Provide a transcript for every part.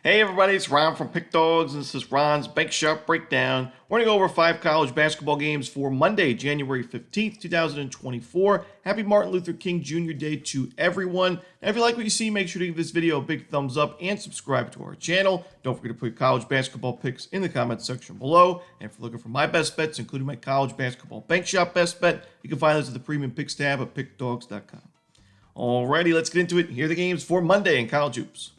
Hey everybody, it's Ron from Pick Dawgz, and this is Ron's Bank Shop Breakdown. We're going to go over 5 college basketball games for Monday, January 15th, 2024. Happy Martin Luther King Jr. Day to everyone. And if you like what you see, make sure to give this video a big thumbs up and subscribe to our channel. Don't forget to put college basketball picks in the comments section below. And if you're looking for my best bets, including my college basketball Bank Shop best bet, you can find those at the Premium Picks tab at pickdawgz.com. Alrighty, let's get into it. Here are the games for Monday in college hoops.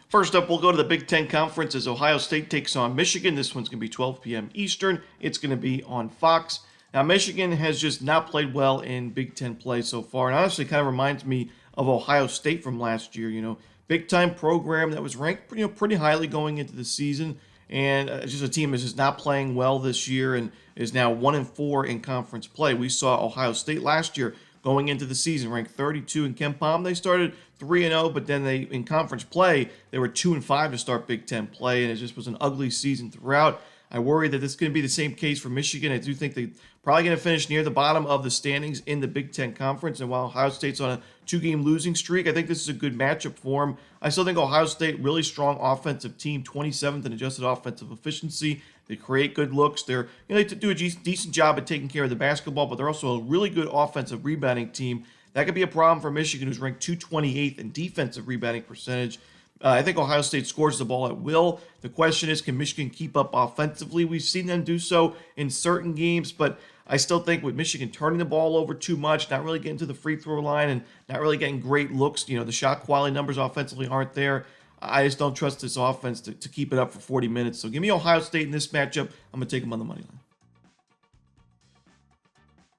First up, we'll go to the Big Ten Conference as Ohio State takes on Michigan. This one's going to be 12 p.m. Eastern. It's going to be on Fox. Now, Michigan has just not played well in Big Ten play so far, and honestly kind of reminds me of Ohio State from last year. Big-time program that was ranked pretty highly going into the season, and just a team that's just not playing well this year and is now 1-4 in conference play. We saw Ohio State last year going into the season, ranked 32 in KenPom. They started 3-0, but then in conference play, they were 2-5 to start Big Ten play, and it just was an ugly season throughout. I worry that this is going to be the same case for Michigan. I do think they're probably going to finish near the bottom of the standings in the Big Ten Conference, and while Ohio State's on a 2-game losing streak, I think this is a good matchup for them. I still think Ohio State, really strong offensive team, 27th in adjusted offensive efficiency. They create good looks. They do a decent job at taking care of the basketball, but they're also a really good offensive rebounding team. That could be a problem for Michigan, who's ranked 228th in defensive rebounding percentage. I think Ohio State scores the ball at will. The question is, can Michigan keep up offensively? We've seen them do so in certain games, but I still think with Michigan turning the ball over too much, not really getting to the free throw line, and not really getting great looks, the shot quality numbers offensively aren't there. I just don't trust this offense to keep it up for 40 minutes. So give me Ohio State in this matchup. I'm going to take them on the money line.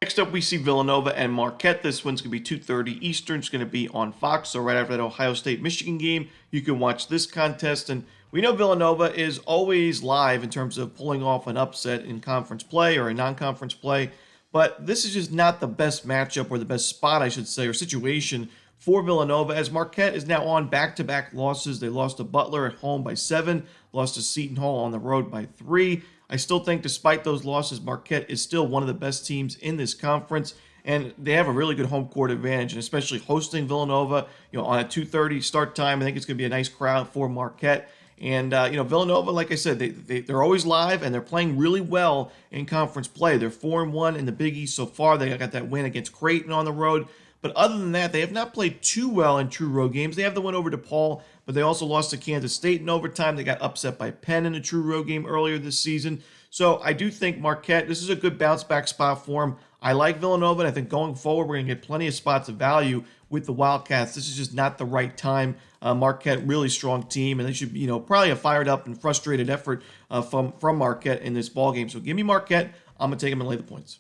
Next up, we see Villanova and Marquette. This one's going to be 2:30 Eastern. It's going to be on Fox. So right after that Ohio State-Michigan game, you can watch this contest. And we know Villanova is always live in terms of pulling off an upset in conference play or in non-conference play. But this is just not the best matchup, or the best spot, I should say, or situation for Villanova, as Marquette is now on back-to-back losses. They lost to Butler at home by 7, lost to Seton Hall on the road by 3. I still think despite those losses, Marquette is still one of the best teams in this conference, and they have a really good home court advantage, and especially hosting Villanova, on a 2:30 start time. I think it's going to be a nice crowd for Marquette. And, Villanova, like I said, they're always live, and they're playing really well in conference play. They're 4-1 in the Big East so far. They got that win against Creighton on the road. But other than that, they have not played too well in true road games. They have the win over DePaul, but they also lost to Kansas State in overtime. They got upset by Penn in a true road game earlier this season. So I do think Marquette, this is a good bounce-back spot for them. I like Villanova, and I think going forward, we're going to get plenty of spots of value with the Wildcats. This is just not the right time. Marquette, really strong team, and they should, probably a fired up and frustrated effort from Marquette in this ballgame. So give me Marquette. I'm going to take them and lay the points.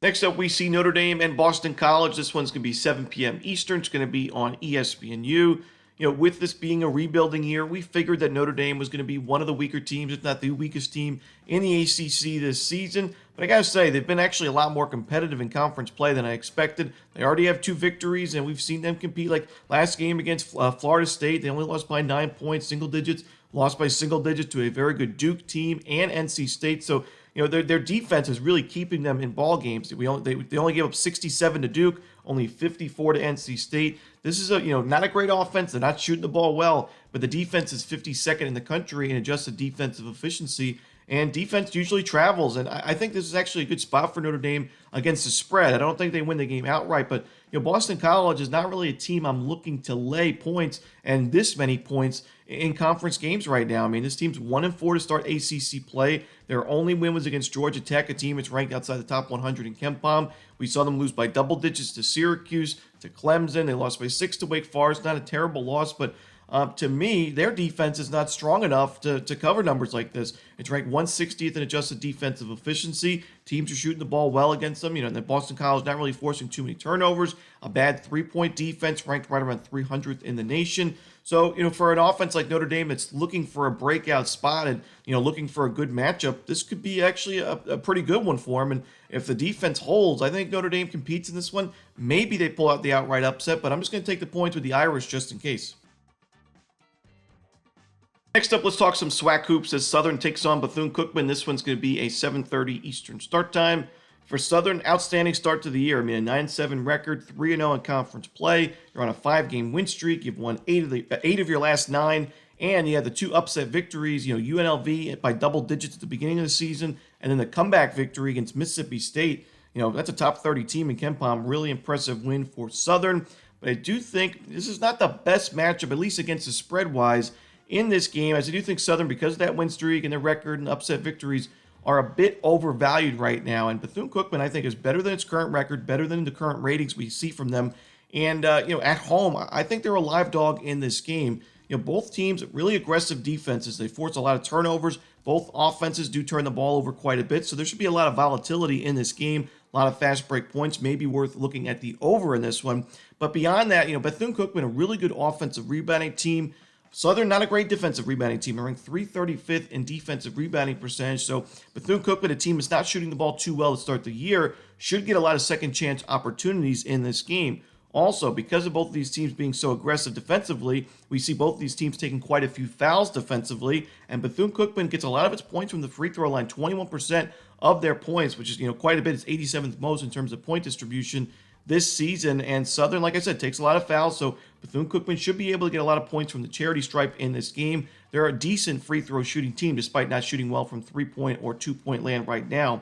Next up, we see Notre Dame and Boston College. This one's going to be 7 p.m. Eastern. It's going to be on ESPNU. With this being a rebuilding year, we figured that Notre Dame was going to be one of the weaker teams, if not the weakest team in the ACC this season. But I got to say, they've been actually a lot more competitive in conference play than I expected. They already have 2 victories, and we've seen them compete. Like last game against Florida State, they only lost by 9 points, single digits, lost by single digits to a very good Duke team and NC State. So, their defense is really keeping them in ball games. They only gave up 67 to Duke, only 54 to NC State. This is not a great offense. They're not shooting the ball well, but the defense is 52nd in the country in adjusted defensive efficiency. And defense usually travels, and I think this is actually a good spot for Notre Dame against the spread. I don't think they win the game outright, but Boston College is not really a team I'm looking to lay points and this many points in conference games right now. I mean, this team's 1-4 to start ACC play. Their only win was against Georgia Tech, a team that's ranked outside the top 100 in KenPom. We saw them lose by double digits to Syracuse, to Clemson. They lost by 6 to Wake Forest. Not a terrible loss, but to me, their defense is not strong enough to cover numbers like this. It's ranked 160th in adjusted defensive efficiency. Teams are shooting the ball well against them. And then Boston College not really forcing too many turnovers. A bad three-point defense, ranked right around 300th in the nation. So, for an offense like Notre Dame that's looking for a breakout spot and, looking for a good matchup, this could be actually a pretty good one for them. And if the defense holds, I think Notre Dame competes in this one. Maybe they pull out the outright upset, but I'm just going to take the points with the Irish just in case. Next up, let's talk some SWAC hoops as Southern takes on Bethune-Cookman. This one's going to be a 7:30 Eastern start time. For Southern, outstanding start to the year. I mean, a 9-7 record, 3-0 in conference play. You're on a 5-game win streak. You've won eight of your last 9, and you had the 2 upset victories. UNLV by double digits at the beginning of the season, and then the comeback victory against Mississippi State. That's a top 30 team in KenPom. Really impressive win for Southern. But I do think this is not the best matchup, at least against the spread-wise, in this game, as I do think Southern, because of that win streak and their record and upset victories, are a bit overvalued right now. And Bethune-Cookman, I think, is better than its current record, better than the current ratings we see from them. And, at home, I think they're a live dog in this game. Both teams, really aggressive defenses. They force a lot of turnovers. Both offenses do turn the ball over quite a bit. So there should be a lot of volatility in this game. A lot of fast break points, maybe worth looking at the over in this one. But beyond that, Bethune-Cookman, a really good offensive rebounding team. Southern, not a great defensive rebounding team. They're ranked 335th in defensive rebounding percentage. So Bethune-Cookman, a team that's not shooting the ball too well to start the year, should get a lot of second chance opportunities in this game. Also, because of both of these teams being so aggressive defensively, we see both of these teams taking quite a few fouls defensively, and Bethune-Cookman gets a lot of its points from the free throw line, 21% of their points, which is quite a bit. It's 87th most in terms of point distribution this season. And Southern, like I said, takes a lot of fouls, so Bethune-Cookman should be able to get a lot of points from the charity stripe in this game. They're a decent free throw shooting team, despite not shooting well from 3-point or 2-point land right now.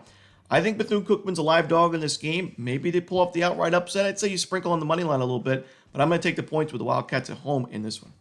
I think Bethune-Cookman's a live dog in this game. Maybe they pull off the outright upset. I'd say you sprinkle on the money line a little bit, but I'm going to take the points with the Wildcats at home in this one.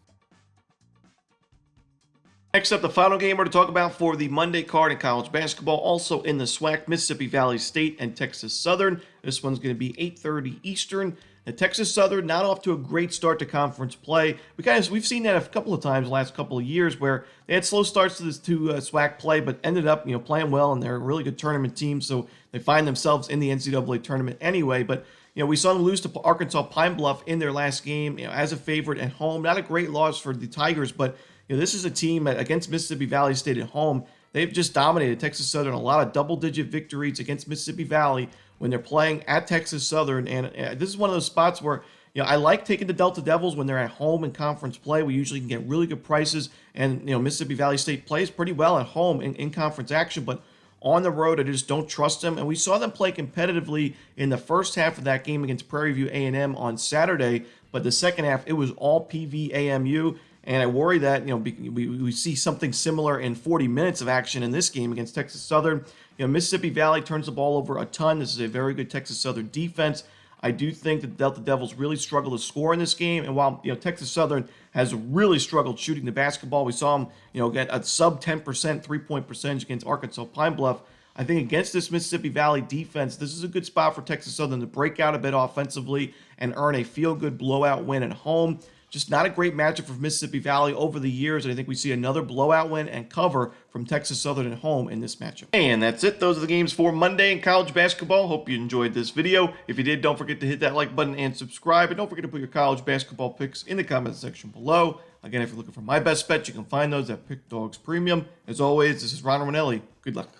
Next up, the final game we're to talk about for the Monday card in college basketball, also in the SWAC, Mississippi Valley State and Texas Southern. This one's going to be 8:30 Eastern. The Texas Southern not off to a great start to conference play. We've seen that a couple of times the last couple of years where they had slow starts to SWAC play, but ended up playing well, and they're a really good tournament team, so they find themselves in the NCAA tournament anyway. But we saw them lose to Arkansas Pine Bluff in their last game as a favorite at home. Not a great loss for the Tigers, but this is a team against Mississippi Valley State at home. They've just dominated Texas Southern. A lot of double-digit victories against Mississippi Valley when they're playing at Texas Southern. And this is one of those spots where I like taking the Delta Devils when they're at home in conference play. We usually can get really good prices. And Mississippi Valley State plays pretty well at home in conference action, but on the road, I just don't trust them. And we saw them play competitively in the first half of that game against Prairie View A&M on Saturday. But the second half, it was all PVAMU. And I worry that we see something similar in 40 minutes of action in this game against Texas Southern. Mississippi Valley turns the ball over a ton. This is a very good Texas Southern defense. I do think that the Delta Devils really struggle to score in this game. And while Texas Southern has really struggled shooting the basketball, we saw them get a sub 10% 3-point percentage against Arkansas Pine Bluff. I think against this Mississippi Valley defense, this is a good spot for Texas Southern to break out a bit offensively and earn a feel-good blowout win at home. Just not a great matchup for Mississippi Valley over the years, and I think we see another blowout win and cover from Texas Southern at home in this matchup. And that's it. Those are the games for Monday in college basketball. Hope you enjoyed this video. If you did, don't forget to hit that like button and subscribe, and don't forget to put your college basketball picks in the comments section below. Again, if you're looking for my best bets, you can find those at Pick Dawgz Premium. As always, this is Ron Romanelli. Good luck.